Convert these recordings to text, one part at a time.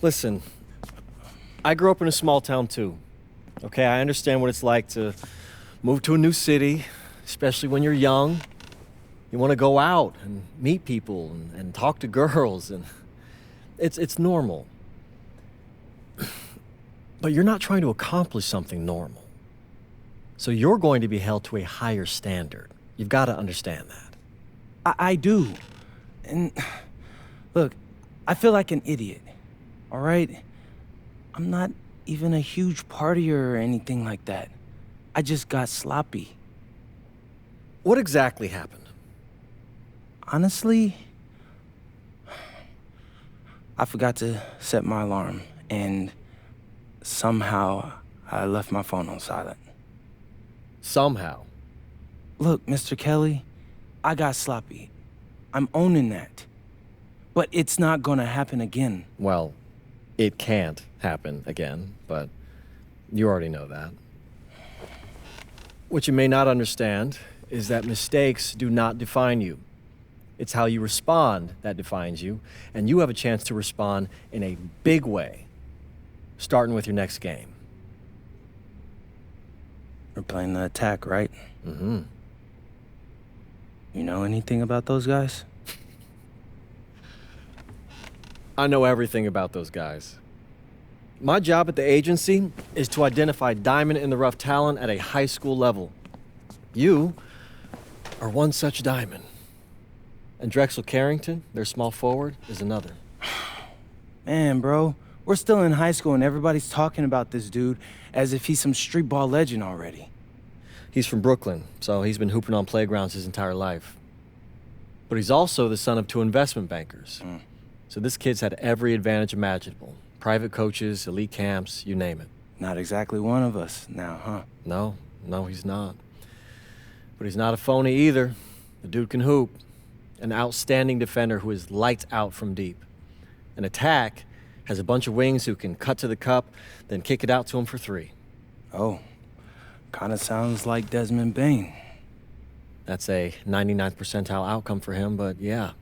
Listen, I grew up in a small town too. Okay, I understand what it's like to move to a new city, especially when you're young. You want to go out and meet people and talk to girls, and it's normal. But you're not trying to accomplish something normal. So you're going to be held to a higher standard. You've got to understand that. I do. And look, I feel like an idiot, all right? I'm not even a huge partier or anything like that. I just got sloppy. What exactly happened? Honestly, I forgot to set my alarm, and somehow I left my phone on silent. Somehow? Look, Mr. Kelly, I got sloppy. I'm owning that. But it's not gonna happen again. Well, it can't happen again, but you already know that. What you may not understand is that mistakes do not define you. It's how you respond that defines you, and you have a chance to respond in a big way, starting with your next game. We're playing the attack, right? Mm-hmm. You know anything about those guys? I know everything about those guys. My job at the agency is to identify diamond-in-the-rough talent at a high school level. You are one such diamond. And Drexel Carrington, their small forward, is another. Man, bro, we're still in high school and everybody's talking about this dude as if he's some street ball legend already. He's from Brooklyn, so he's been hooping on playgrounds his entire life. But he's also the son of two investment bankers. So this kid's had every advantage imaginable. Private coaches, elite camps, you name it. Not exactly one of us now, huh? No, he's not. But he's not a phony either. The dude can hoop. An outstanding defender who is lights out from deep. An attack has a bunch of wings who can cut to the cup, then kick it out to him for three. Oh, kind of sounds like Desmond Bain. That's a 99th percentile outcome for him, but yeah.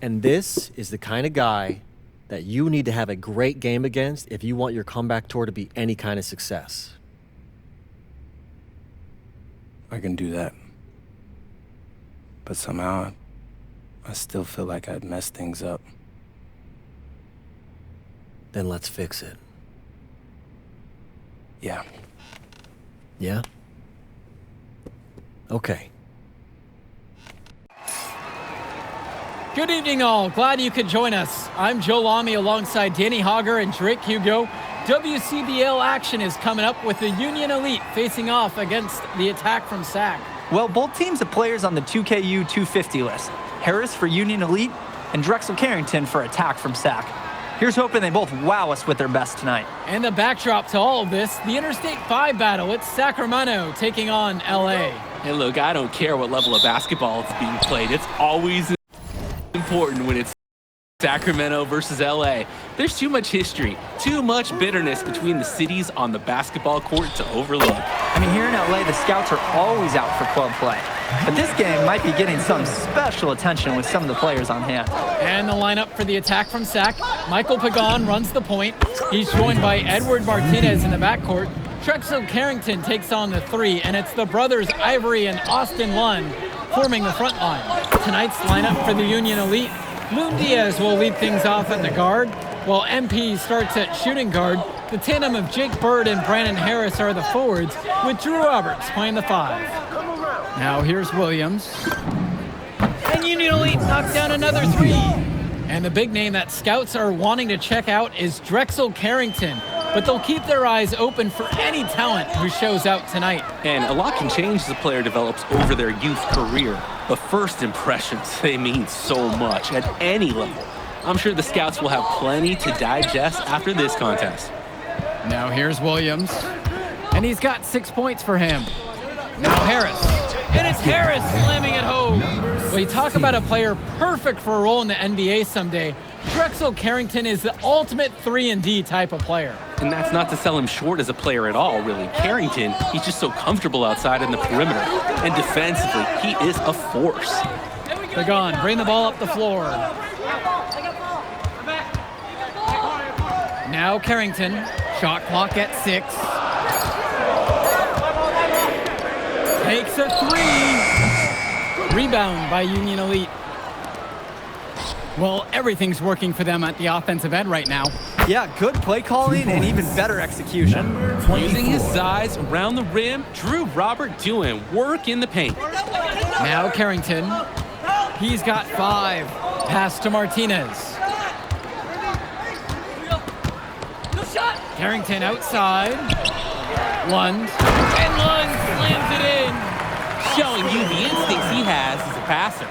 And this is the kind of guy that you need to have a great game against if you want your comeback tour to be any kind of success. I can do that. But somehow, I still feel like I'd messed things up. Then let's fix it. Yeah. Yeah? Okay. Good evening, all. Glad you could join us. I'm Joe Lamy alongside Danny Hogger and Drake Hugo. WCBL action is coming up with the Union Elite facing off against the Attack from SAC. Well, both teams have players on the 2KU 250 list. Harris for Union Elite and Drexel Carrington for Attack from SAC. Here's hoping they both wow us with their best tonight. And the backdrop to all of this, the Interstate 5 battle. It's Sacramento taking on LA. Hey, look, I don't care what level of basketball is being played. It's always important when it's Sacramento versus LA. There's too much history, too much bitterness between the cities on the basketball court to overlook. I mean, here in LA, the scouts are always out for club play. But this game might be getting some special attention with some of the players on hand. And the lineup for the Attack from SAC. Michael Pagan runs the point. He's joined by Edward Martinez in the backcourt. Drexel Carrington takes on the three, and it's the brothers Ivory and Austin Lund forming the front line. Tonight's lineup for the Union Elite. Loon Diaz will lead things off at the guard, while MP starts at shooting guard. The tandem of Jake Bird and Brandon Harris are the forwards, with Drew Roberts playing the five. Now here's Williams. And Union Elite knocks down another three. And the big name that scouts are wanting to check out is Drexel Carrington, but they'll keep their eyes open for any talent who shows out tonight. And a lot can change as a player develops over their youth career. But first impressions, they mean so much at any level. I'm sure the scouts will have plenty to digest after this contest. Now here's Williams. And he's got 6 points for him. Now Harris. And it's Harris slamming it home. Well, you talk about a player perfect for a role in the NBA someday. Drexel Carrington is the ultimate 3-and-D type of player. And that's not to sell him short as a player at all, really. Carrington, he's just so comfortable outside in the perimeter. And defensively, he is a force. Pagan, bring the ball up the floor. Now Carrington, shot clock at 6. Takes a 3. Rebound by Union Elite. Well, everything's working for them at the offensive end right now. Yeah, good play calling and even better execution. Using his size around the rim, Drew Robert doing work in the paint. Now Carrington, he's got 5. Pass to Martinez. Carrington outside. Lund. And Lund slams it in. Showing you the instincts he has as a passer.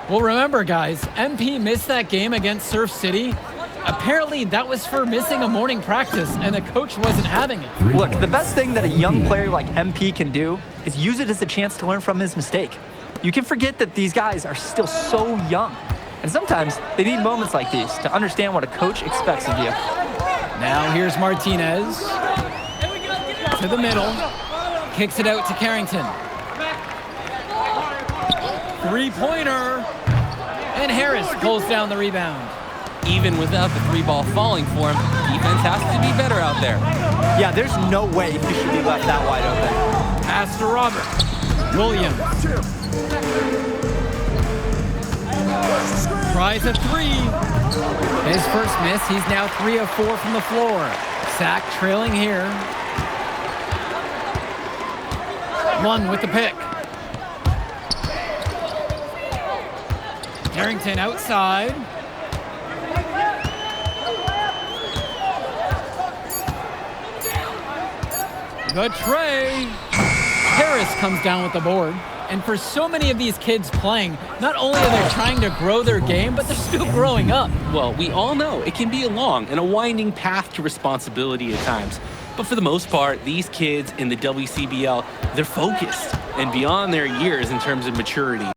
Well, remember, guys, MP missed that game against Surf City. Apparently, that was for missing a morning practice, and the coach wasn't having it. Look, the best thing that a young player like MP can do is use it as a chance to learn from his mistake. You can forget that these guys are still so young. And sometimes they need moments like these to understand what a coach expects of you. Now here's Martinez. To the middle. Kicks it out to Carrington. Three-pointer. And Harris pulls down the rebound. Even without the 3-ball falling for him, defense has to be better out there. Yeah, there's no way he should be left that wide open. Pass to Robert. Williams. Tries a 3. His first miss, he's now 3 of 4 from the floor. Sack trailing here. One with the pick. Carrington outside. The tray. Harris comes down with the board. And for so many of these kids playing, not only are they trying to grow their game, but they're still growing up. Well, we all know it can be a long and a winding path to responsibility at times. But for the most part, these kids in the WCBL, they're focused and beyond their years in terms of maturity.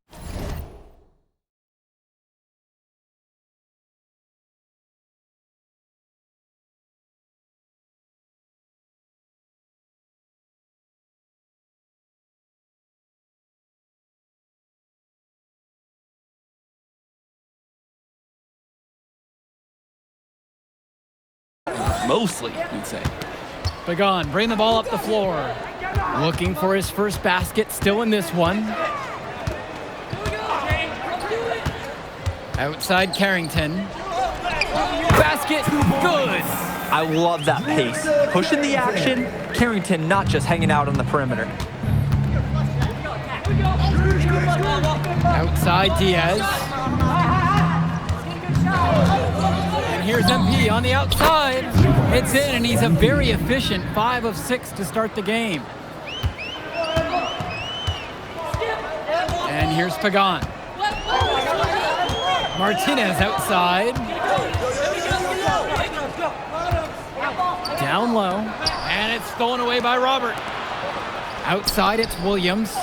Mostly, you'd say. Pagan, bring the ball up the floor. Looking for his first basket, still in this one. Outside Carrington. Basket, good. I love that pace. Pushing the action, Carrington not just hanging out on the perimeter. Outside Diaz. And here's MP on the outside. It's in, and he's a very efficient 5 of 6 to start the game. And here's Pagan. Martinez outside. Down low. And it's stolen away by Robert. Outside, it's Williams.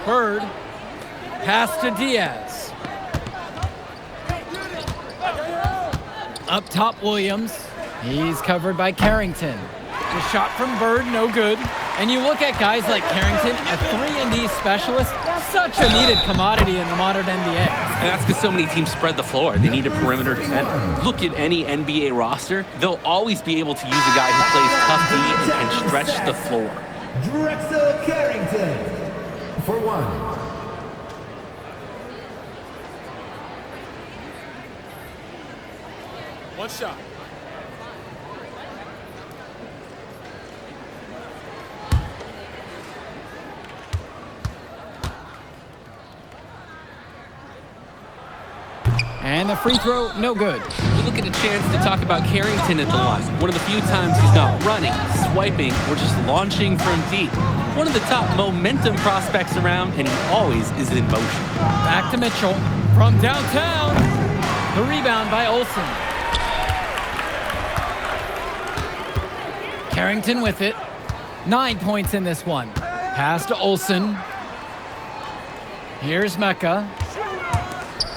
Bird. Pass to Diaz. Up top, Williams. He's covered by Carrington. The shot from Bird, no good. And you look at guys like Carrington, a 3-and-D specialist, such a needed commodity in the modern NBA. And that's because so many teams spread the floor. They need a perimeter defender. Look at any NBA roster. They'll always be able to use a guy who plays tough D and can stretch the floor. Drexel Carrington for 1. One shot. And the free throw, no good. We look at a chance to talk about Carrington at the line. One of the few times he's not running, swiping, or just launching from deep. One of the top momentum prospects around, and he always is in motion. Back to Mitchell from downtown. The rebound by Olsen. Carrington with it. 9 points in this one. Pass to Olsen. Here's Mecca.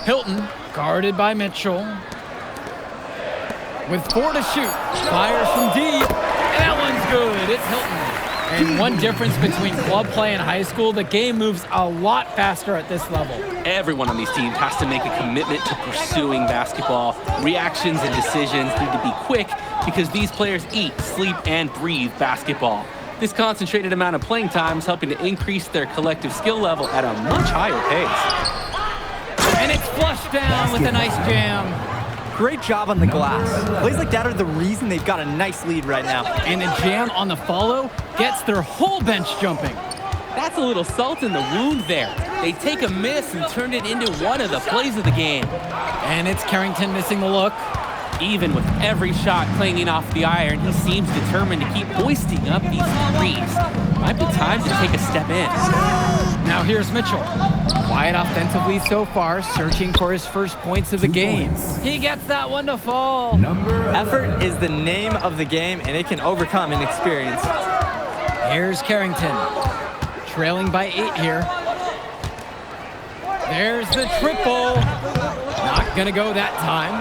Hilton, guarded by Mitchell. With 4 to shoot. Fires from deep. And that one's good. It's Hilton. And one difference between club play and high school, the game moves a lot faster at this level. Everyone on these teams has to make a commitment to pursuing basketball. Reactions and decisions need to be quick because these players eat, sleep, and breathe basketball. This concentrated amount of playing time is helping to increase their collective skill level at a much higher pace. And it's flushed down with a nice jam. Great job on the glass. Plays like that are the reason they've got a nice lead right now. And the jam on the follow gets their whole bench jumping. That's a little salt in the wound there. They take a miss and turned it into one of the plays of the game. And it's Carrington missing the look. Even with every shot clanging off the iron, he seems determined to keep hoisting up these threes. Might be time to take a step in. Now here's Mitchell. Quiet offensively so far, searching for his first points of the game. He gets that one to fall. Effort is the name of the game, and it can overcome inexperience. Here's Carrington, trailing by 8 here. There's the triple. Not gonna go that time.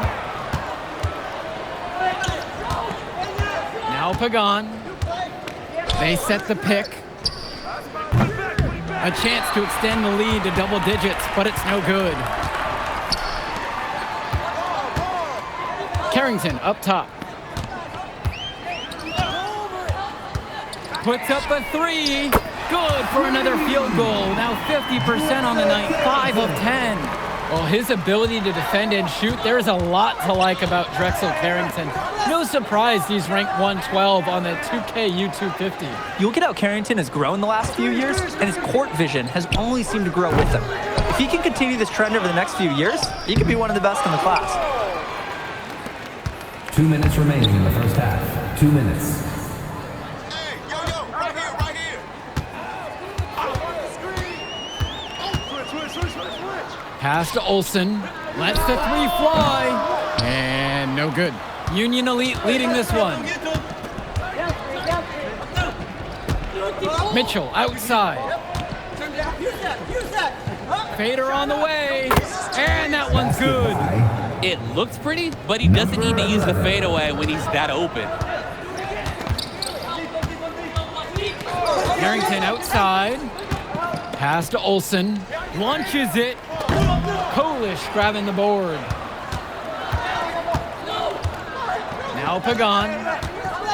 Now Pagan. They set the pick. A chance to extend the lead to double digits, but it's no good. Carrington up top. Puts up a 3. Good for another field goal. Now 50% on the night, 5 of 10. Well, his ability to defend and shoot, there's a lot to like about Drexel Carrington. No surprise he's ranked 112 on the 2K U250. You look at how Carrington has grown the last few years, and his court vision has only seemed to grow with him. If he can continue this trend over the next few years, he could be one of the best in the class. 2 minutes remaining in the first half. 2 minutes. Pass to Olsen. Lets the 3 fly. And no good. Union Elite leading this one. Mitchell outside. Fader on the way. And that one's good. It looks pretty, but he doesn't need to use the fadeaway when he's that open. Carrington outside. Pass to Olsen. Launches it. Kolish grabbing the board. Now Pagan.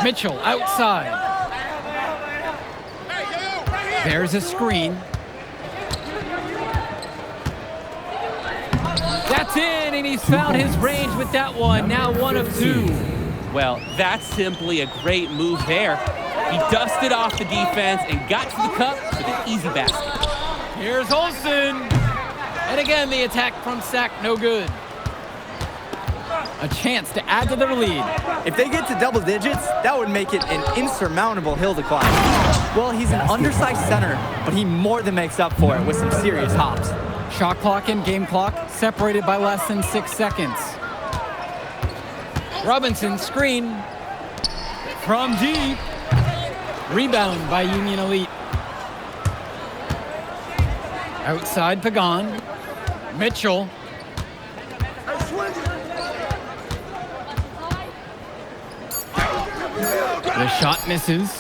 Mitchell outside. There's a screen. That's in, and he's found his range with that one. Now 1 of 2. Well, that's simply a great move there. He dusted off the defense and got to the cup with an easy basket. Here's Olsen. And again, the attack from Sack, no good. A chance to add to their lead. If they get to double digits, that would make it an insurmountable hill to climb. Well, he's an undersized center, but he more than makes up for it with some serious hops. Shot clock and game clock separated by less than 6 seconds. Robinson screen from deep. Rebound by Union Elite. Outside Pagan. Mitchell. The shot misses.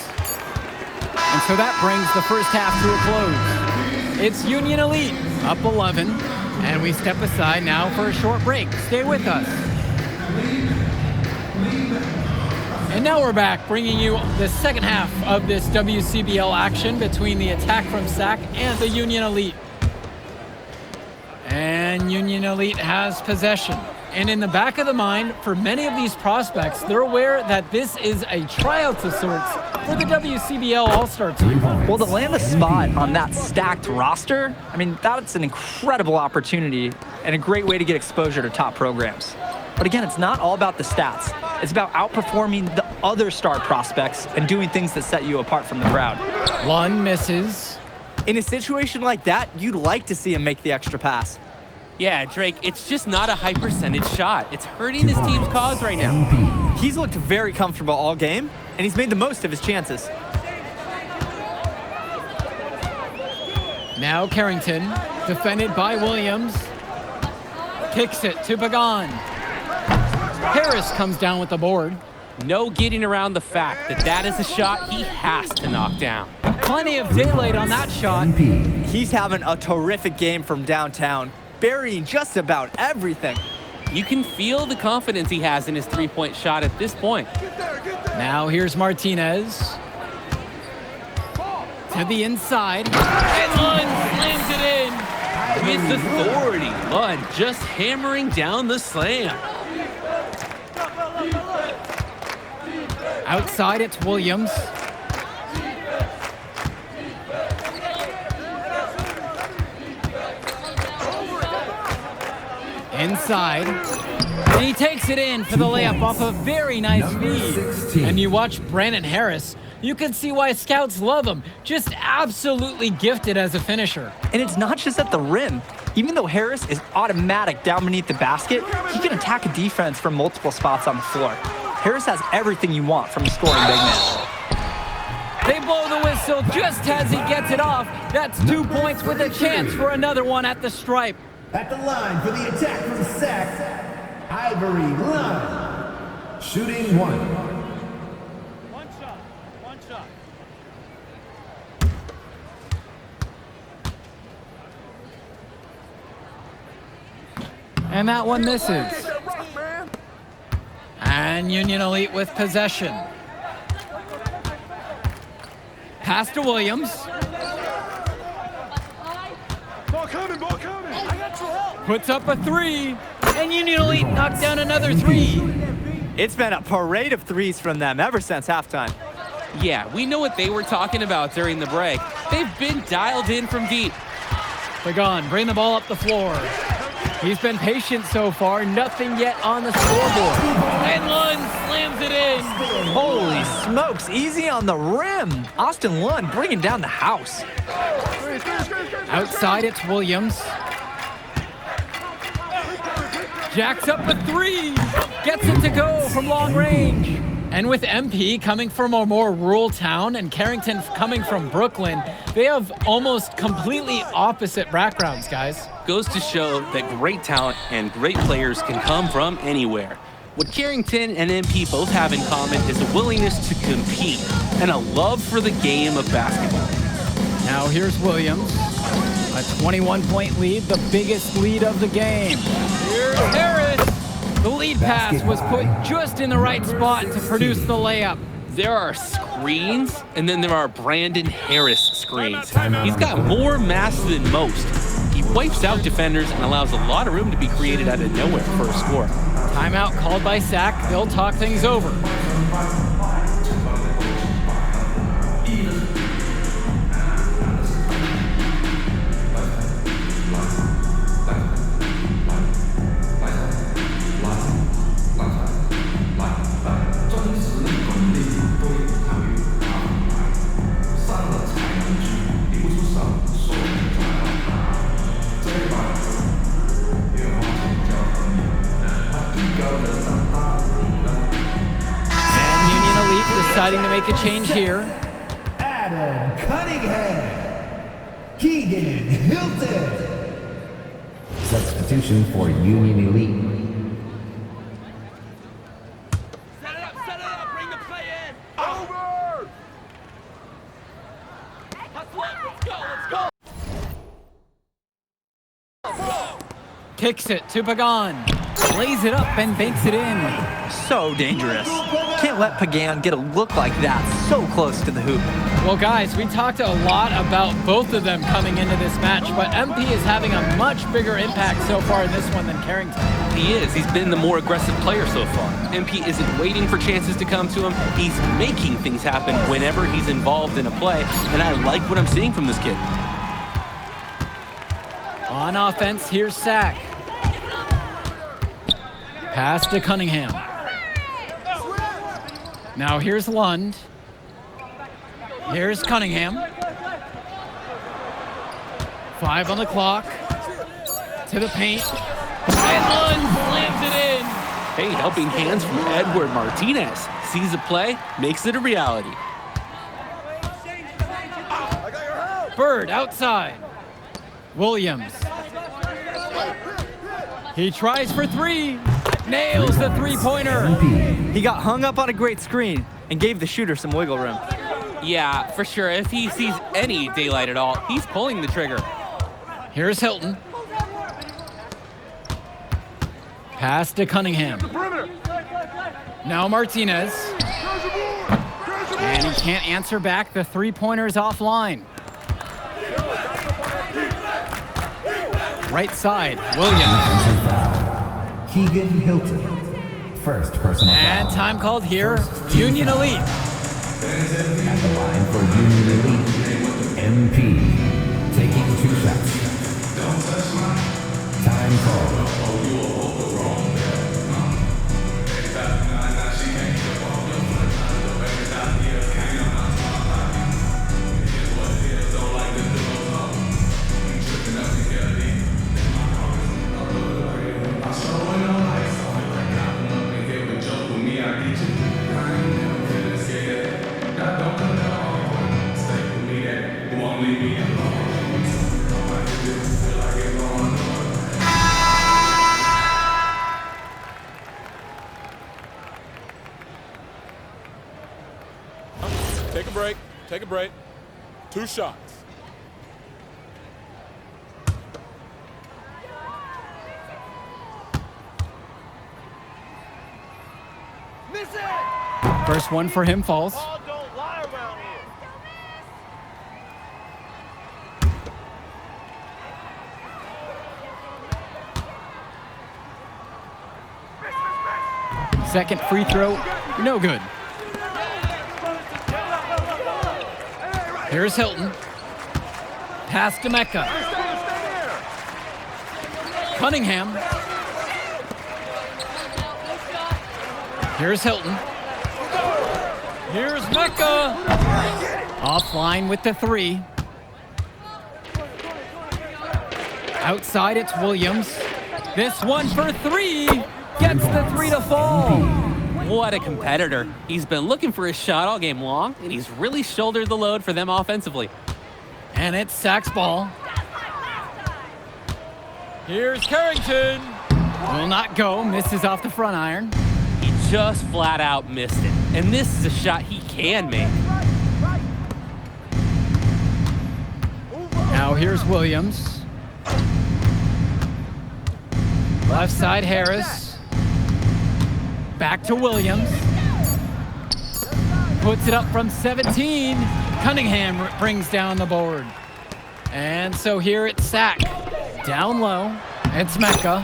And so that brings the first half to a close. It's Union Elite up 11. And we step aside now for a short break. Stay with us. And now we're back, bringing you the second half of this WCBL action between the attack from Sac and the Union Elite. And Union Elite has possession. And in the back of the mind, for many of these prospects, they're aware that this is a tryout of sorts for the WCBL All-Star team. Well, to land a spot on that stacked roster, I mean, that's an incredible opportunity and a great way to get exposure to top programs. But again, it's not all about the stats. It's about outperforming the other star prospects and doing things that set you apart from the crowd. One misses. In a situation like that, you'd like to see him make the extra pass. Yeah, Drake, it's just not a high percentage shot. It's hurting this team's cause right now. He's looked very comfortable all game, and he's made the most of his chances. Now Carrington, defended by Williams. Kicks it to Pagan. Harris comes down with the board. No getting around the fact that that is a shot he has to knock down. Plenty of daylight on that shot. He's having a terrific game from downtown, burying just about everything. You can feel the confidence he has in his three-point shot at this point. Now here's Martinez. To the inside. And Lund slams it in. With authority, Lund just hammering down the slam. Outside, it's Williams. Inside. And he takes it in for the layup off a very nice feed. And you watch Brandon Harris, you can see why scouts love him. Just absolutely gifted as a finisher. And it's not just at the rim. Even though Harris is automatic down beneath the basket, he can attack a defense from multiple spots on the floor. Harris has everything you want from a scoring big man. They blow the whistle just as he gets it off. That's 2 points with a chance for another one at the stripe. At the line for the attack from Sac, Ivory Lund. Shooting one. One shot. And that one misses. And Union Elite with possession. Pass to Williams. Ball coming. I got your help. Puts up a three. And Union Elite knocks down another three. It's been a parade of threes from them ever since halftime. Yeah, we know what they were talking about during the break. They've been dialed in from deep. Pagan, bring the ball up the floor. He's been patient so far, nothing yet on the scoreboard. And Lund slams it in. Holy smokes, easy on the rim. Austin Lund bringing down the house. Outside, it's Williams. Jacks up a three. Gets it to go from long range. And with MP coming from a more rural town and Carrington coming from Brooklyn, they have almost completely opposite backgrounds, guys. Goes to show that great talent and great players can come from anywhere. What Carrington and MP both have in common is a willingness to compete and a love for the game of basketball. Now here's Williams. A 21-point lead, the biggest lead of the game. Here's Harris. The lead pass was put just in the right spot to produce the layup. There are screens, and then there are Brandon Harris screens. He's got more mass than most. He wipes out defenders and allows a lot of room to be created out of nowhere for a score. Timeout called by Sac. They'll talk things over. Deciding to make a change here. Adam Cunningham. Keegan Hilton. Substitution for Union Elite. Set it up. Bring the play in. Over. Let's go. Kicks it to Pagan. Lays it up and banks it in. So dangerous. Can't let Pagan get a look like that so close to the hoop. Well, guys, we talked a lot about both of them coming into this match, but MP is having a much bigger impact so far in this one than Carrington. He is. He's been the more aggressive player so far. MP isn't waiting for chances to come to him. He's making things happen whenever he's involved in a play, and I like what I'm seeing from this kid. On offense, here's Sac. Pass to Cunningham. Now here's Lund. Here's Cunningham. 5 on the clock. To the paint. And Lund slams it in. Hey, helping hands from Edward Martinez. Sees a play, makes it a reality. Bird outside. Williams. He tries for three. Nails the three-pointer. He got hung up on a great screen and gave the shooter some wiggle room. Yeah, for sure. If he sees any daylight at all, he's pulling the trigger. Here's Hilton. Pass to Cunningham. Now Martinez. And he can't answer back. The three-pointer's offline. Right side, Williams. Keegan Hilton. First personal And foul. time called here, Union Elite. At the line for Union Elite, MP. Taking 2 shots. Time called. Take a break. Take a break. 2 shots. Miss it! First one for him falls. Ball don't lie around here. Second free throw, no good. Here's Hilton. Pass to Mecca. Cunningham. Here's Hilton. Here's Mecca. Offline with the three. Outside it's Williams. This one for three. Gets the three to fall. What a competitor. He's been looking for his shot all game long, and he's really shouldered the load for them offensively. And it's Sack's ball. Here's Carrington. Will not go. Misses off the front iron. He just flat out missed it. And this is a shot he can make. Now here's Williams. Left side Harris. Back to Williams. Puts it up from 17. Cunningham brings down the board. And so here it's Sack. Down low. It's Mecca.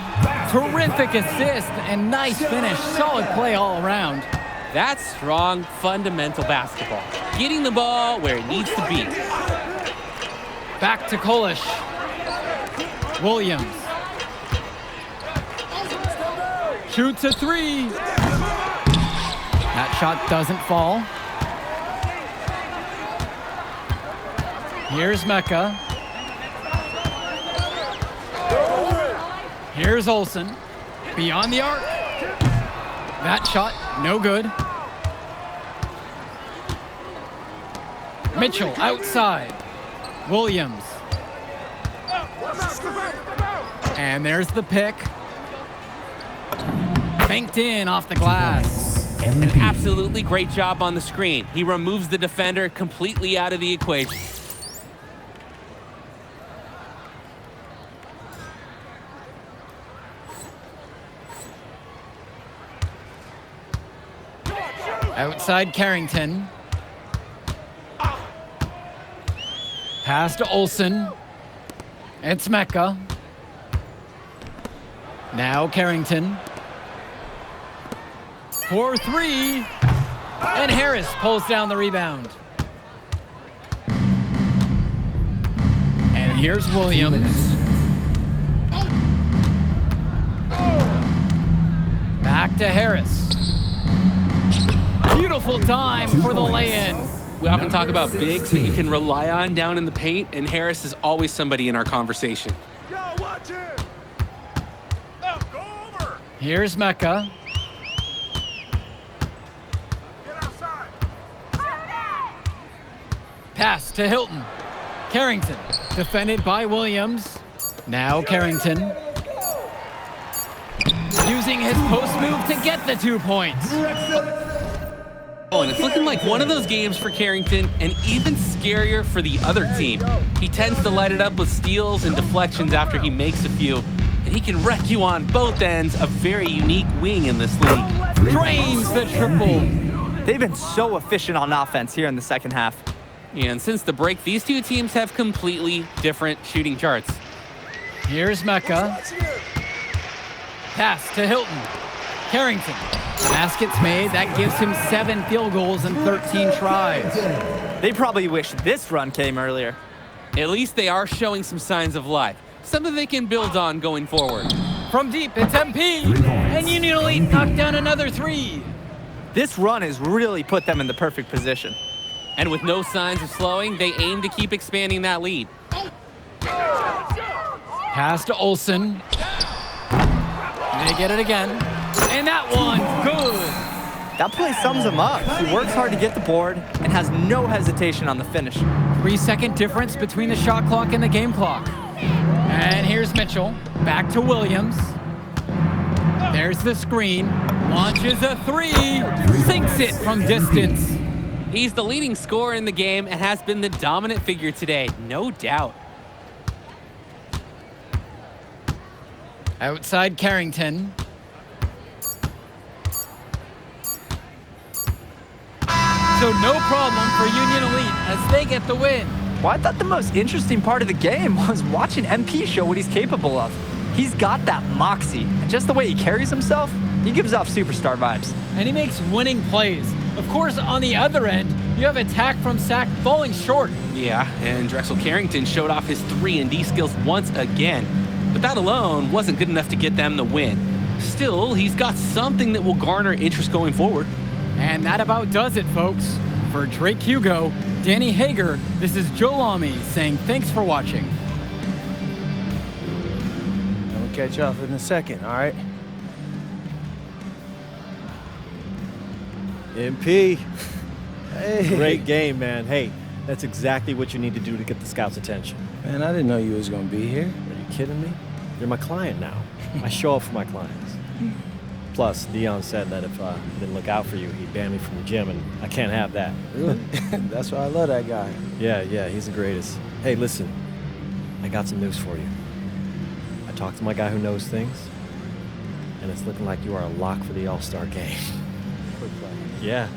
Terrific assist and nice finish. Solid play all around. That's strong, fundamental basketball. Getting the ball where it needs to be. Back to Kolish. Williams. Shoots a three. That shot doesn't fall. Here's Mecca. Here's Olsen. Beyond the arc. That shot, no good. Mitchell outside. Williams. And there's the pick. Banked in off the glass. An absolutely great job on the screen. He removes the defender completely out of the equation. Outside Carrington. Pass to Olsen. It's Mecca. Now Carrington. 4-3. And Harris pulls down the rebound. And here's Williams. Back to Harris. Beautiful time for the lay-in. We often talk about bigs that you can rely on down in the paint, and Harris is always somebody in our conversation. Yo, watch it! Go over! Here's Mecca. Get outside! Pass to Hilton. Carrington, defended by Williams. Now Carrington. using his post move to get the 2 points. Oh, and it's looking like one of those games for Carrington, and even scarier for the other team. He tends to light it up with steals and deflections after he makes a few, and he can wreck you on both ends, a very unique wing in this league. Drains the triple. They've been so efficient on offense here in the second half. And since the break, these two teams have completely different shooting charts. Here's Mecca. Pass to Hilton. Carrington. Basket's made. That gives him 7 field goals and 13 tries. They probably wish this run came earlier. At least they are showing some signs of life, something they can build on going forward. From deep, it's MP. And Union Elite knocked down another 3. This run has really put them in the perfect position. And with no signs of slowing, they aim to keep expanding that lead. Pass to Olsen. They get it again. And that one, good. That play sums him up. He works hard to get the board and has no hesitation on the finish. 3-second difference between the shot clock and the game clock. And here's Mitchell. Back to Williams. There's the screen. Launches a 3. Sinks it from distance. He's the leading scorer in the game and has been the dominant figure today, no doubt. Outside Carrington. So no problem for Union Elite as they get the win. Well, I thought the most interesting part of the game was watching MP show what he's capable of. He's got that moxie, and just the way he carries himself, he gives off superstar vibes. And he makes winning plays. Of course, on the other end, you have attack from Sac falling short. Yeah, and Drexel Carrington showed off his 3-and-D skills once again. But that alone wasn't good enough to get them the win. Still, he's got something that will garner interest going forward. And that about does it, folks. For Drake Hugo, Danny Hager, this is Joe Lamy saying thanks for watching. I'll catch you up in a second, all right? MP. Hey. Great game, man. Hey, that's exactly what you need to do to get the scouts' attention. Man, I didn't know you was gonna be here. Are you kidding me? You're my client now. I show up for my clients. Plus, Dion said that if I didn't look out for you, he'd ban me from the gym, and I can't have that. Really? That's why I love that guy. Yeah, he's the greatest. Hey, listen, I got some news for you. I talked to my guy who knows things, and it's looking like you are a lock for the All-Star game. Yeah.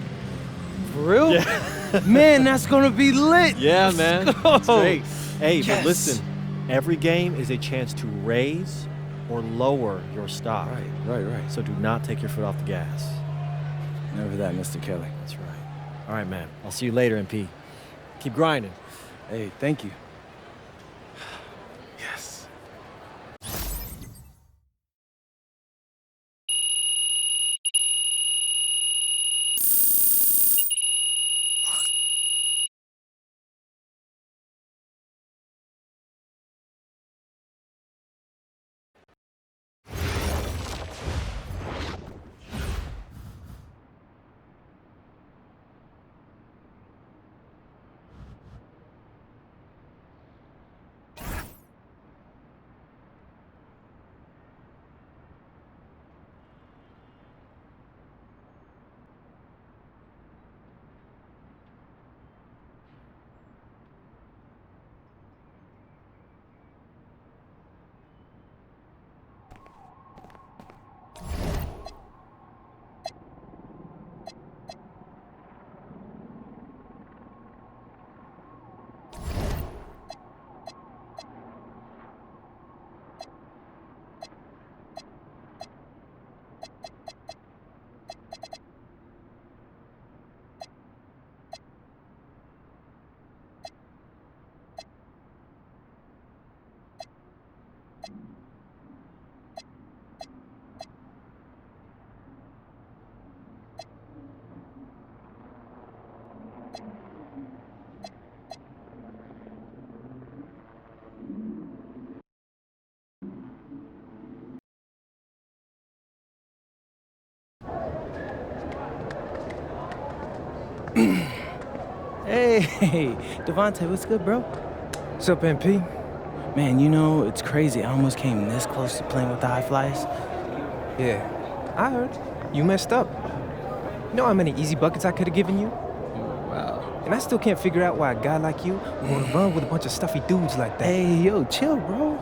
For real? Yeah. Man, that's gonna be lit. Yeah, man. It's great. Hey, Yes. but listen, every game is a chance to raise or lower your stock. Right. So do not take your foot off the gas. Never that, Mr. Kelly. That's right. All right, man. I'll see you later, MP. Keep grinding. Hey, thank you. Yes. Hey, Devontae, what's good, bro? What's up, MP? Man, you know, it's crazy. I almost came this close to playing with the High Flyers. Yeah, I heard. You messed up. You know how many easy buckets I could have given you? Wow. And I still can't figure out why a guy like you would want to run with a bunch of stuffy dudes like that. Hey, yo, chill, bro.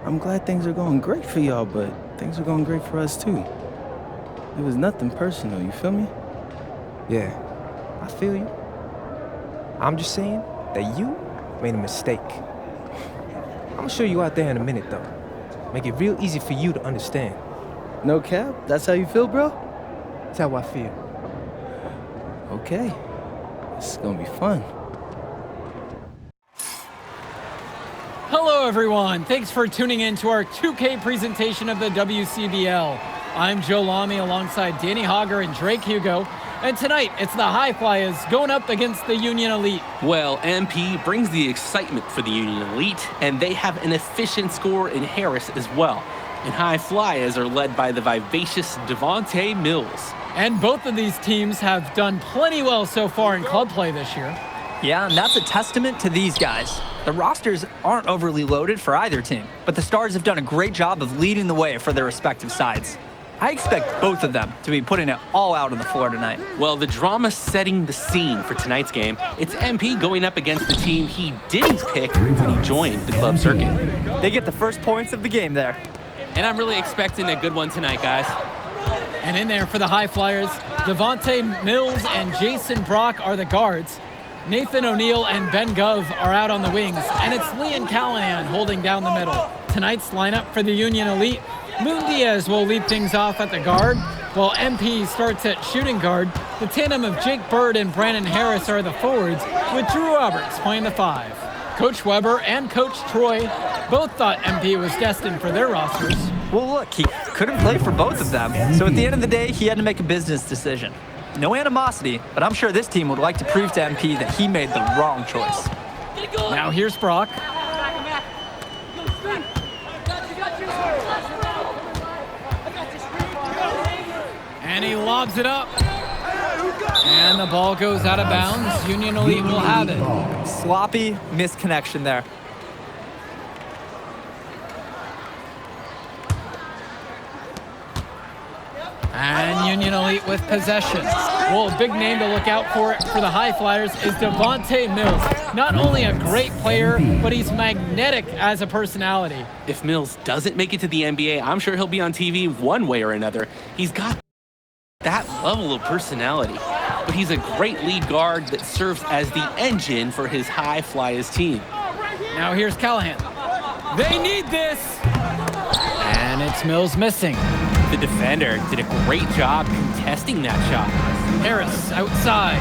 I'm glad things are going great for y'all, but things are going great for us, too. It was nothing personal, you feel me? Yeah, I feel you. I'm just saying that you made a mistake. I'm gonna show you out there in a minute, though. Make it real easy for you to understand. No cap? That's how you feel, bro? That's how I feel. Okay. This is gonna be fun. Hello, everyone. Thanks for tuning in to our 2K presentation of the WCBL. I'm Joe Lamy alongside Danny Hogger and Drake Hugo. And tonight, it's the High Flyers going up against the Union Elite. Well, MP brings the excitement for the Union Elite, and they have an efficient scorer in Harris as well. And High Flyers are led by the vivacious Devontae Mills. And both of these teams have done plenty well so far in club play this year. Yeah, and that's a testament to these guys. The rosters aren't overly loaded for either team, but the Stars have done a great job of leading the way for their respective sides. I expect both of them to be putting it all out on the floor tonight. Well, the drama setting the scene for tonight's game. It's MP going up against the team he didn't pick when he joined the club circuit. They get the first points of the game there. And I'm really expecting a good one tonight, guys. And in there for the High Flyers, Devontae Mills and Jason Brock are the guards. Nathan O'Neill and Ben Gove are out on the wings, and it's Leon Callahan holding down the middle. Tonight's lineup for the Union Elite: Moon Diaz will lead things off at the guard, while MP starts at shooting guard. The tandem of Jake Bird and Brandon Harris are the forwards, with Drew Roberts playing the 5. Coach Weber and Coach Troy both thought MP was destined for their rosters. Well, look, he couldn't play for both of them, so at the end of the day, he had to make a business decision. No animosity, but I'm sure this team would like to prove to MP that he made the wrong choice. Now here's Brock. And he lobs it up. And the ball goes out of bounds. Union Elite will have it. Sloppy misconnection there. And Union Elite with possession. Well, a big name to look out for the High Flyers is Devontae Mills. Not only a great player, but he's magnetic as a personality. If Mills doesn't make it to the NBA, I'm sure he'll be on TV one way or another. He's got that level of personality. But he's a great lead guard that serves as the engine for his High Flyers team. Now here's Callahan. They need this! And it's Mills missing. The defender did a great job contesting that shot. Harris outside.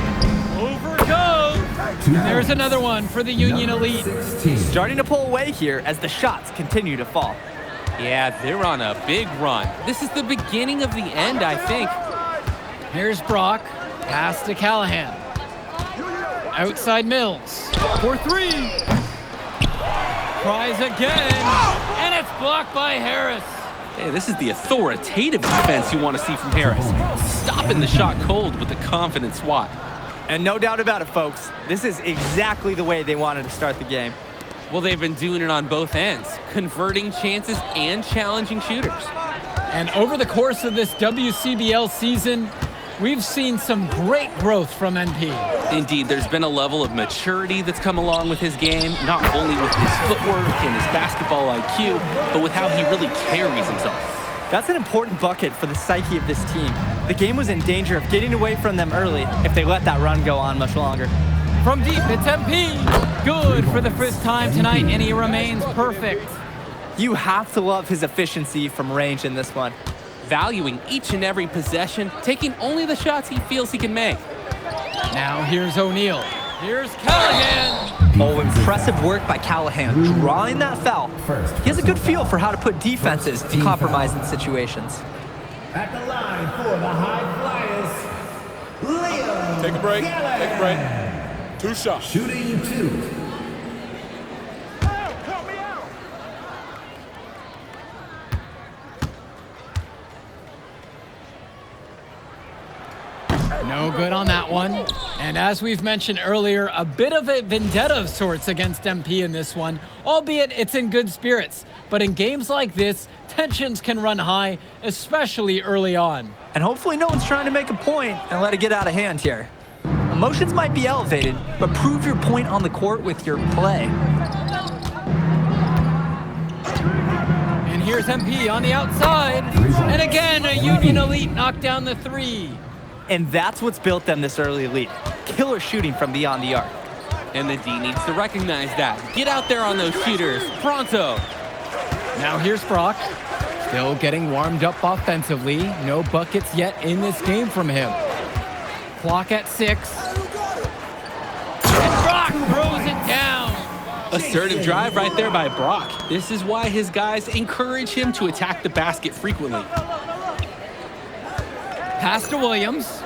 Over goes! And there's another one for the Union Elite. Starting to pull away here as the shots continue to fall. Yeah, they're on a big run. This is the beginning of the end, I think. Here's Brock. Pass to Callahan. Outside Mills. For 3. Tries again. And it's blocked by Harris. Hey, this is the authoritative defense you want to see from Harris. Stopping the shot cold with a confident swat. And no doubt about it, folks, this is exactly the way they wanted to start the game. Well, they've been doing it on both ends, converting chances and challenging shooters. And over the course of this WCBL season, we've seen some great growth from NP. Indeed, there's been a level of maturity that's come along with his game, not only with his footwork and his basketball IQ, but with how he really carries himself. That's an important bucket for the psyche of this team. The game was in danger of getting away from them early if they let that run go on much longer. From deep, it's MP. Good for the first time tonight, and he remains perfect. You have to love his efficiency from range in this one. Valuing each and every possession, taking only the shots he feels he can make. Now here's O'Neill. Here's Callahan. Oh, impressive work by Callahan, drawing that foul. He has a good feel for how to put defenses in compromising situations. At the line for the High Flyers, Leo. Take a break. Take a break. 2 shots. Shooting 2. No good on that one. And as we've mentioned earlier, a bit of a vendetta of sorts against MP in this one, albeit it's in good spirits. But but in games like this, tensions can run high, especially early on. And hopefully no one's trying to make a point and let it get out of hand here. Emotions might be elevated, but prove your point on the court with your play. And here's MP on the outside. And again, a Union Elite knocked down the three. And that's what's built them this early lead. Killer shooting from beyond the arc. And the D needs to recognize that. Get out there on those shooters, pronto. Now here's Brock. Still getting warmed up offensively. No buckets yet in this game from him. Clock at 6. And Brock throws it down. Assertive drive right there by Brock. This is why his guys encourage him to attack the basket frequently. Pass to Williams.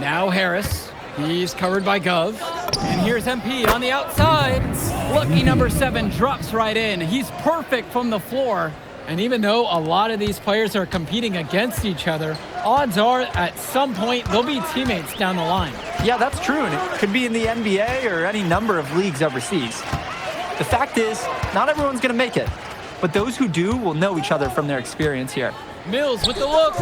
Now Harris. He's covered by Gov. And here's MP on the outside. Lucky number 7 drops right in. He's perfect from the floor. And even though a lot of these players are competing against each other, odds are at some point they'll be teammates down the line. Yeah, that's true, and it could be in the NBA or any number of leagues overseas. The fact is, not everyone's going to make it, but those who do will know each other from their experience here. Mills with the look.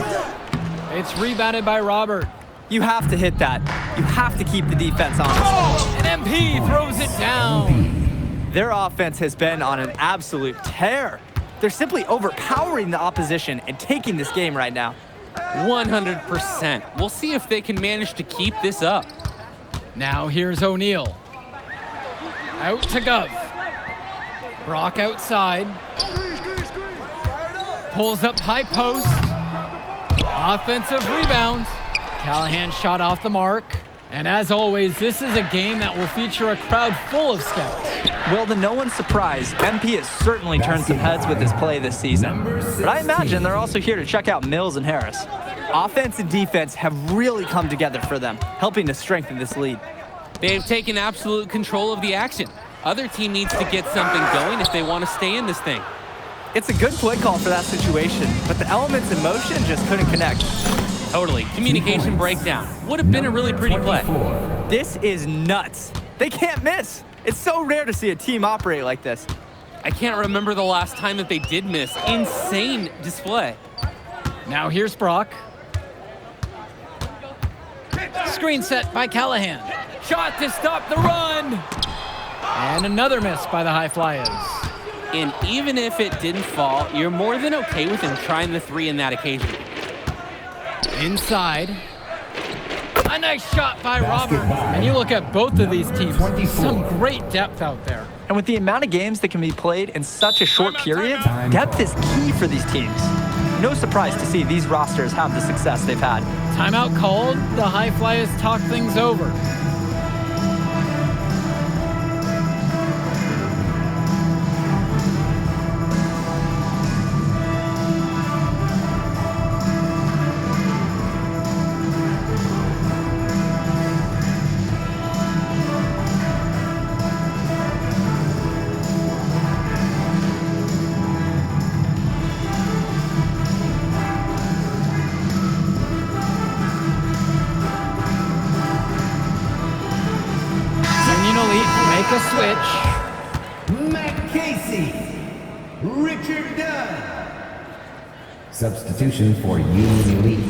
It's rebounded by Robert. You have to hit that. You have to keep the defense honest. And MP throws it down. Their offense has been on an absolute tear. They're simply overpowering the opposition and taking this game right now. 100%. We'll see if they can manage to keep this up. Now here's O'Neal. Out to Gov. Brock outside. Pulls up high post. Offensive rebound. Callahan shot off the mark. And as always, this is a game that will feature a crowd full of scouts. Well, to no one's surprise, MP has certainly turned some heads with his play this season. But I imagine they're also here to check out Mills and Harris. Offense and defense have really come together for them, helping to strengthen this lead. They've taken absolute control of the action. Other team needs to get something going if they want to stay in this thing. It's a good play call for that situation, but the elements in motion just couldn't connect. Totally. Communication breakdown. Would have been a really pretty play. This is nuts. They can't miss. It's so rare to see a team operate like this. I can't remember the last time that they did miss. Insane display. Now here's Brock. Screen set by Callahan. Shot to stop the run. And another miss by the High Flyers. And even if it didn't fall, you're more than okay with him trying the 3 in that occasion. Inside. A nice shot by Robert. And you look at both of these teams, some great depth out there. And with the amount of games that can be played in such a short period, depth is key for these teams. No surprise to see these rosters have the success they've had. Timeout called. The High Flyers talk things over. Make a switch. Matt Casey, Richard Dunn. Substitution for Union Elite.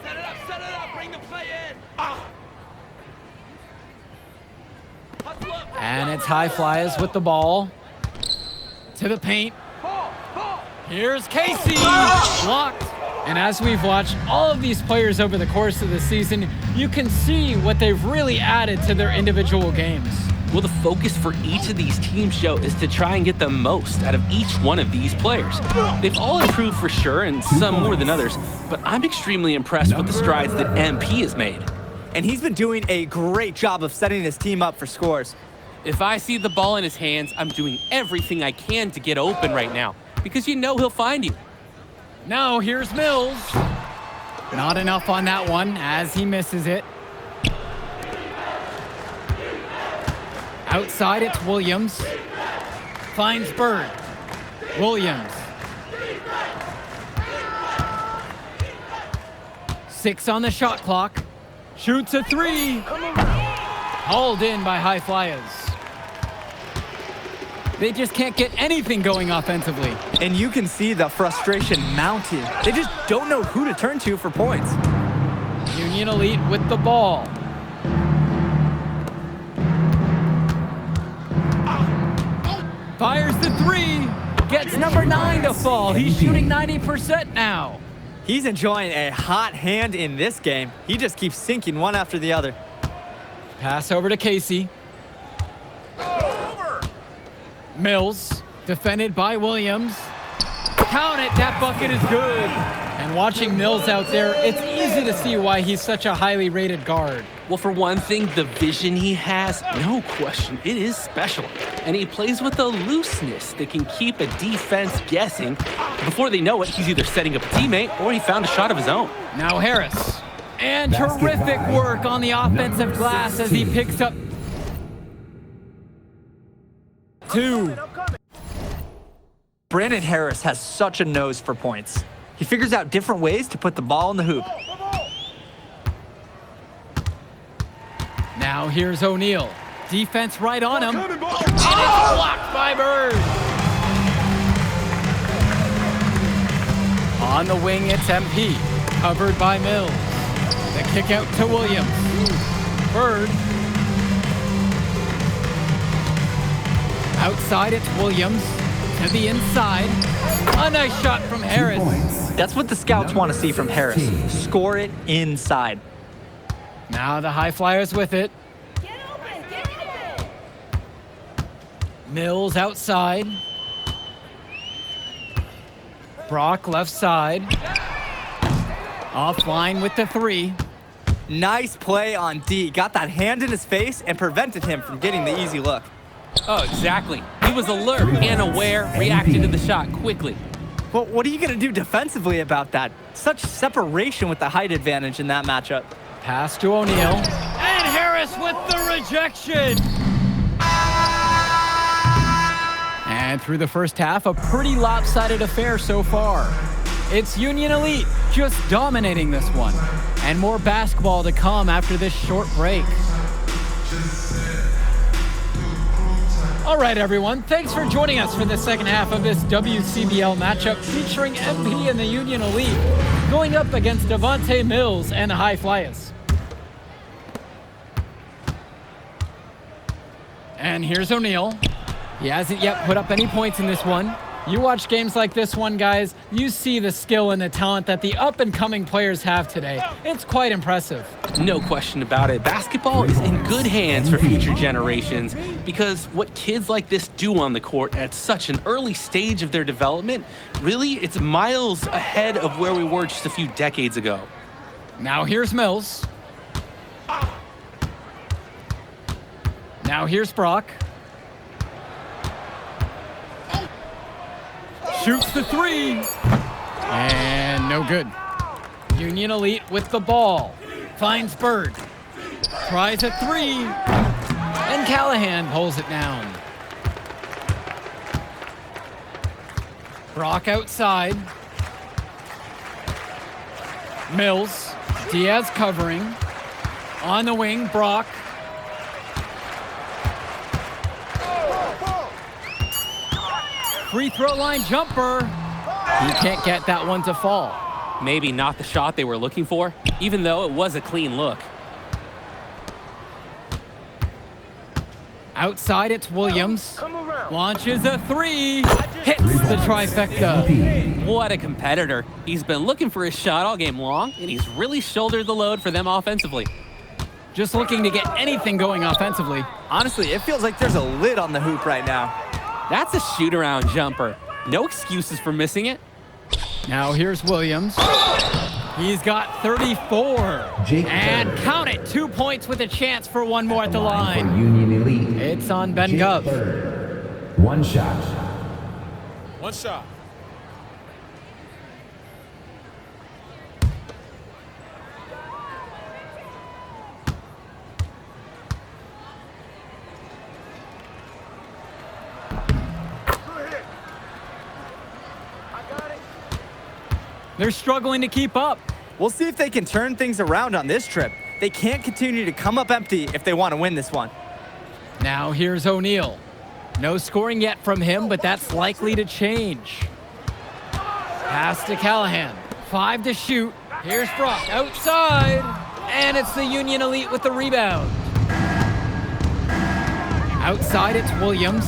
Set it up, bring the play in. And it's High Flyers with the ball. To the paint. Here's Casey. Blocked. And as we've watched all of these players over the course of the season, you can see what they've really added to their individual games. Well, the focus for each of these teams, Joe, is to try and get the most out of each one of these players. They've all improved for sure, and some more than others, but I'm extremely impressed with the strides that MP has made. And he's been doing a great job of setting his team up for scores. If I see the ball in his hands, I'm doing everything I can to get open right now, because you know he'll find you. Now here's Mills. Not enough on that one as he misses it. Outside it's Williams. Finds Bird. Williams. 6 on the shot clock. Shoots a three. Hauled in by High Flyers. They just can't get anything going offensively. And you can see the frustration mounting. They just don't know who to turn to for points. Union Elite with the ball. Fires the three. Gets number 9 to fall. He's shooting 90% now. He's enjoying a hot hand in this game. He just keeps sinking one after the other. Pass over to Casey. Mills, defended by Williams. Count it, that bucket is good. And watching Mills out there, it's easy to see why he's such a highly rated guard. Well, for one thing, the vision he has, no question, it is special. And he plays with a looseness that can keep a defense guessing. Before they know it, he's either setting up a teammate or he found a shot of his own. Now Harris. And terrific work on the offensive glass as he picks up 2. Brandon Harris has such a nose for points. He figures out different ways to put the ball in the hoop. Now here's O'Neal. Defense right on him. And it's blocked by Bird. On the wing, it's MP. Covered by Mills. The kick out to Williams. Bird. Outside, it's Williams. To the inside. A nice shot from Harris. That's what the scouts want to see from Harris. Score it inside. Now the High Flyers with it. Mills outside. Brock left side. Offline with the 3. Nice play on D. Got that hand in his face and prevented him from getting the easy look. Oh, exactly. He was alert and aware, reacted to the shot quickly. Well, what are you going to do defensively about that? Such separation with the height advantage in that matchup. Pass to O'Neal. And Harris with the rejection. And through the first half, a pretty lopsided affair so far. It's Union Elite just dominating this one. And more basketball to come after this short break. All right, everyone. Thanks for joining us for the second half of this WCBL matchup featuring MP and the Union Elite going up against Devontae Mills and the High Flyers. And here's O'Neal. He hasn't yet put up any points in this one. You watch games like this one, guys, you see the skill and the talent that the up-and-coming players have today. It's quite impressive. No question about it. Basketball is in good hands for future generations because what kids like this do on the court at such an early stage of their development, really, it's miles ahead of where we were just a few decades ago. Now here's Mills. Now here's Brock. Shoots the 3. And no good. Union Elite with the ball. Finds Bird. Tries a 3. And Callahan pulls it down. Brock outside. Mills. Diaz covering. On the wing, Brock. Free throw line jumper. He can't get that one to fall. Maybe not the shot they were looking for, even though it was a clean look. Outside, it's Williams. Launches a 3. Hits the trifecta. What a competitor. He's been looking for his shot all game long, and he's really shouldered the load for them offensively. Just looking to get anything going offensively. Honestly, it feels like there's a lid on the hoop right now. That's a shoot-around jumper. No excuses for missing it. Now here's Williams. He's got 34. And count it, 2 points with a chance for one more at the line. Union Elite. It's on Ben Gov. One shot. One shot. They're struggling to keep up. We'll see if they can turn things around on this trip. They can't continue to come up empty if they want to win this one. Now here's O'Neal. No scoring yet from him, but that's likely to change. Pass to Callahan. 5 to shoot. Here's Brock outside. And it's the Union Elite with the rebound. Outside, it's Williams.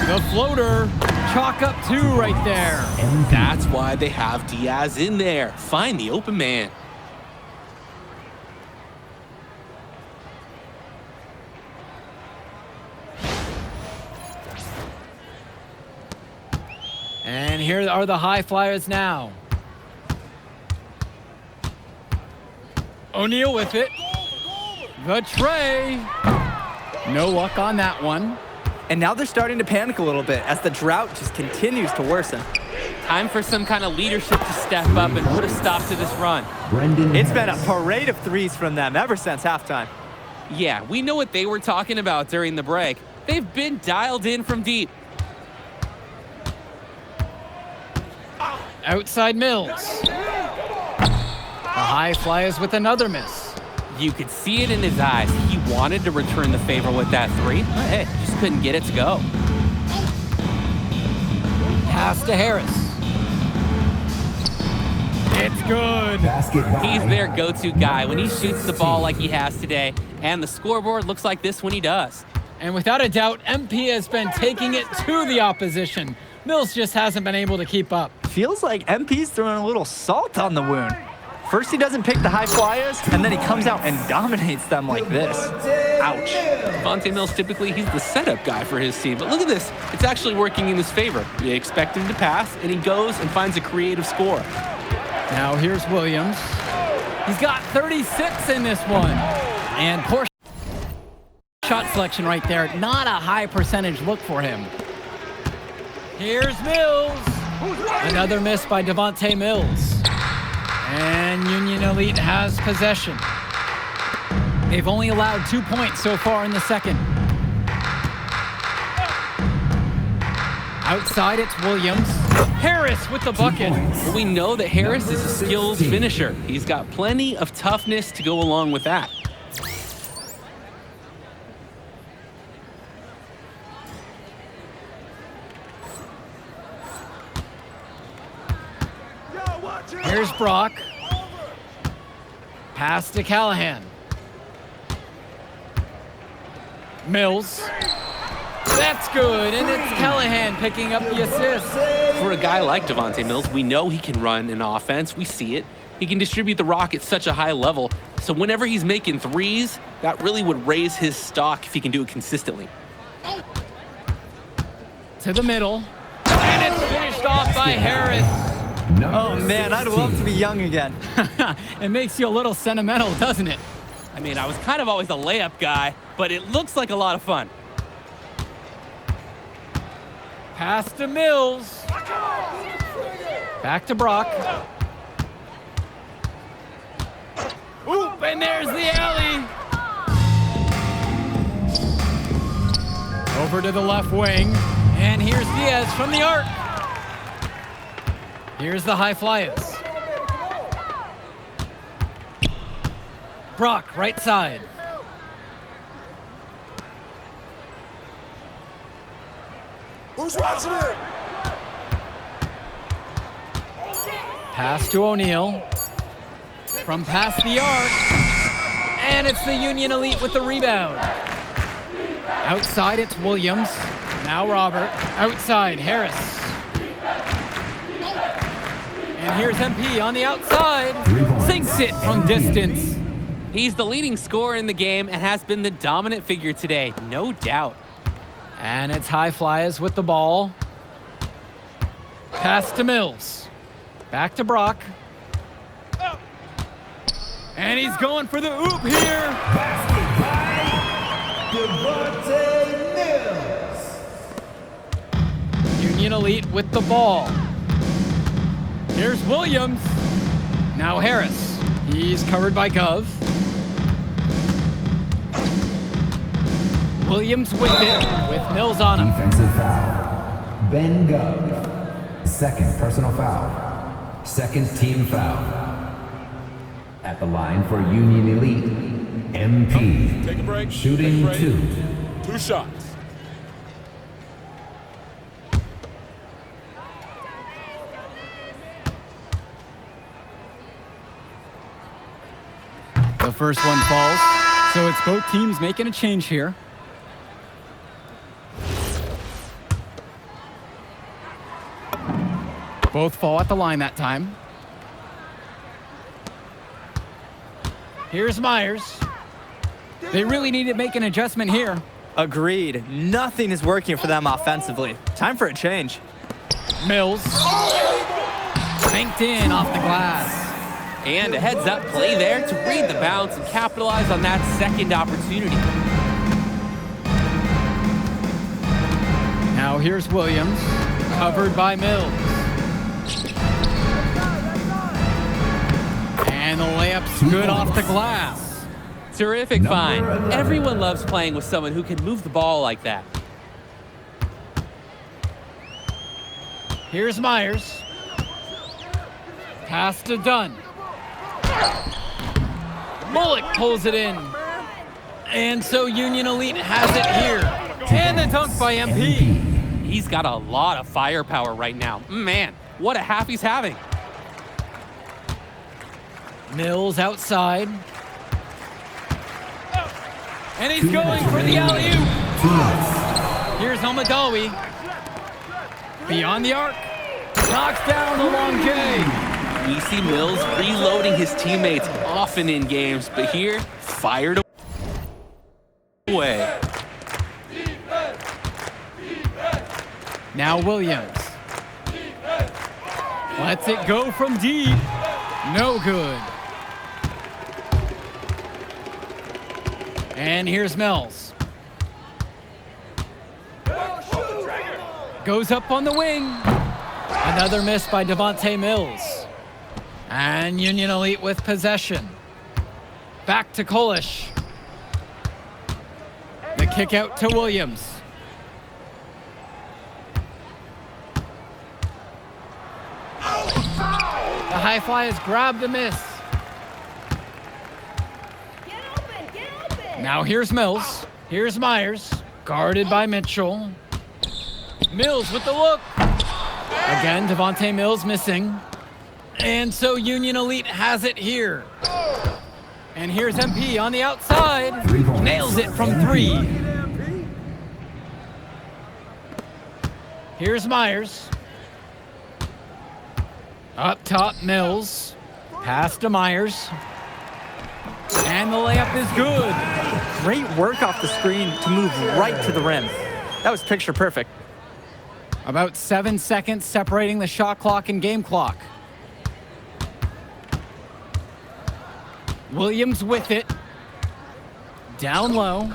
The floater. Chalk up 2 right there. That's why they have Diaz in there. Find the open man. And here are the high flyers now. O'Neal with it. The tray. No luck on that one. And now they're starting to panic a little bit as the drought just continues to worsen. Time for some kind of leadership to step up and put a stop to this run. It's been a parade of threes from them ever since halftime. Yeah, we know what they were talking about during the break. They've been dialed in from deep. Outside Mills. The high flyers with another miss. You could see it in his eyes. He wanted to return the favor with that 3. But hey, just couldn't get it to go. Pass to Harris. It's good. He's their go-to guy when he shoots the ball like he has today. And the scoreboard looks like this when he does. And without a doubt, MP has been taking it to the opposition. Mills just hasn't been able to keep up. Feels like MP's throwing a little salt on the wound. First he doesn't pick the high flyers, and then he comes out and dominates them like this. Ouch. Devontae Mills, typically he's the setup guy for his team. But look at this. It's actually working in his favor. You expect him to pass, and he goes and finds a creative score. Now here's Williams. He's got 36 in this one. And poor shot selection right there. Not a high percentage look for him. Here's Mills. Another miss by Devontae Mills. And Union Elite has possession. They've only allowed 2 points so far in the second. Outside, it's Williams. Harris with the bucket. But we know that Harris is a skilled finisher. He's got plenty of toughness to go along with that. Here's Brock. Pass to Callahan. Mills. That's good, and it's Callahan picking up the assist. For a guy like Devontae Mills, we know he can run an offense. We see it. He can distribute the rock at such a high level. So whenever he's making threes, that really would raise his stock if he can do it consistently. To the middle. And it's finished off by Harris. Oh man, I'd love to be young again. It makes you a little sentimental, doesn't it? I mean, I was kind of always a layup guy, but it looks like a lot of fun. Pass to Mills. Back to Brock. Oop, and there's the alley. Over to the left wing. And here's Diaz from the arc. Here's the high flyers. Brock, right side. Who's watching it? Pass to O'Neal. From past the arc. And it's the Union Elite with the rebound. Outside, it's Williams. Now Robert. Outside, Harris. And here's MP on the outside. Sinks it from distance. He's the leading scorer in the game and has been the dominant figure today, no doubt. And it's high flyers with the ball. Pass to Mills. Back to Brock. And he's going for the oop here. Union Elite with the ball. Here's Williams. Now Harris. He's covered by Gov. Williams with it, with Mills on him. Defensive foul. Ben Gov. Second personal foul. Second team foul. At the line for Union Elite, MP. Take a break. Shooting Take a break. 2. 2 shots. The first one falls, so it's both teams making a change here. Both fall at the line that time. Here's Myers. They really need to make an adjustment here. Agreed. Nothing is working for them offensively. Time for a change. Mills. Banked in off the glass. And a heads-up play there to read the bounce and capitalize on that second opportunity. Now here's Williams, covered by Mills. And the layup's good off the glass. Terrific find. Everyone loves playing with someone who can move the ball like that. Here's Myers. Pass to Dunn. Mullock pulls it in. And so Union Elite has it here. And the dunk by MP. He's got a lot of firepower right now. Man, what a half he's having. Mills outside. And he's going for the alley-oop. Here's Almadawi. Beyond the arc. Knocks down the long J. We see Mills reloading his teammates often in games, but here, fired away. Now Williams. Lets it go from deep. No good. And here's Mills. Goes up on the wing. Another miss by Devontae Mills. And Union Elite with possession. Back to Kolish. The kick out to Williams. The high fly has grabbed the miss. Now here's Mills. Here's Myers. Guarded by Mitchell. Mills with the look. Again, Devontae Mills missing. And so Union Elite has it here. And here's MP on the outside. Nails it from 3. Here's Myers. Up top, Mills. Pass to Myers. And the layup is good. Great work off the screen to move right to the rim. That was picture perfect. About 7 seconds separating the shot clock and game clock. Williams with it. Down low.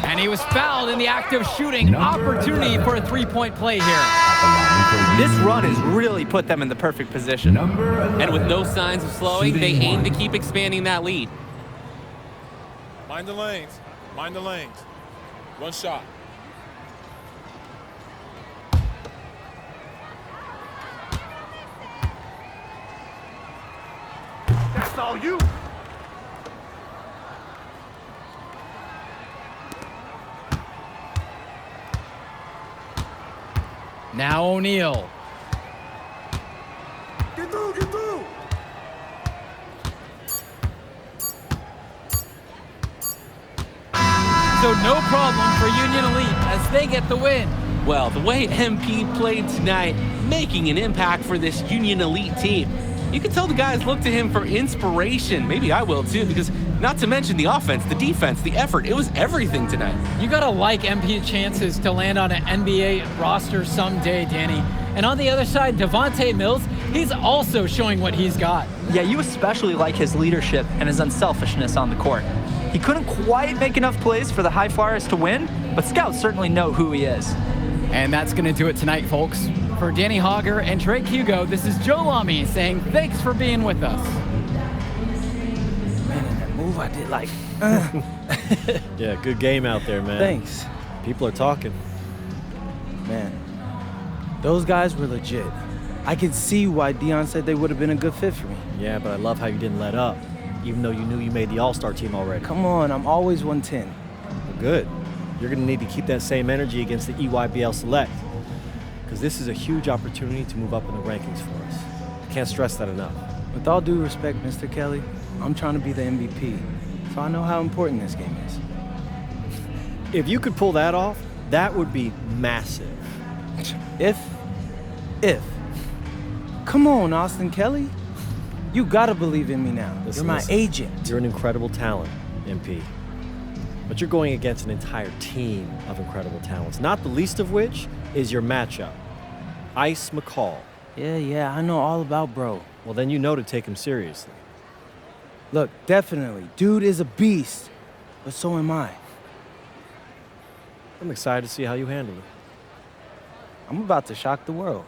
And he was fouled in the act of shooting. Opportunity for a three-point play here. This run has really put them in the perfect position. And with no signs of slowing, they aim to keep expanding that lead. Mind the lanes. Mind the lanes. 1 shot. That's all you. Now O'Neal. Get through, get through. So no problem for Union Elite as they get the win. Well, the way MP played tonight, making an impact for this Union Elite team. You can tell the guys look to him for inspiration. Maybe I will too, because not to mention the offense, the defense, the effort. It was everything tonight. You gotta like MP's chances to land on an NBA roster someday, Danny. And on the other side, Devontae Mills, he's also showing what he's got. Yeah, you especially like his leadership and his unselfishness on the court. He couldn't quite make enough plays for the High Flyers to win, but scouts certainly know who he is. And that's gonna do it tonight, folks. For Danny Hogger and Drake Hugo, this is Joe Lamy saying thanks for being with us. Man, in that move I did like. Yeah, good game out there, man. Thanks. People are talking. Man, those guys were legit. I could see why Dion said they would have been a good fit for me. Yeah, but I love how you didn't let up, even though you knew you made the All-Star team already. Come on, I'm always 110. Well, good. You're going to need to keep that same energy against the EYBL Select, because this is a huge opportunity to move up in the rankings for us. I can't stress that enough. With all due respect, Mr. Kelly, I'm trying to be the MVP, so I know how important this game is. If you could pull that off, that would be massive. If. Come on, Austin Kelly. You gotta believe in me now. Listen, You're my listen. agent. You're an incredible talent, MP. But you're going against an entire team of incredible talents, not the least of which is your matchup, Ice McCall. Yeah, I know all about bro. Well, then you know to take him seriously. Look, definitely, dude is a beast, but so am I. I'm excited to see how you handle it. I'm about to shock the world.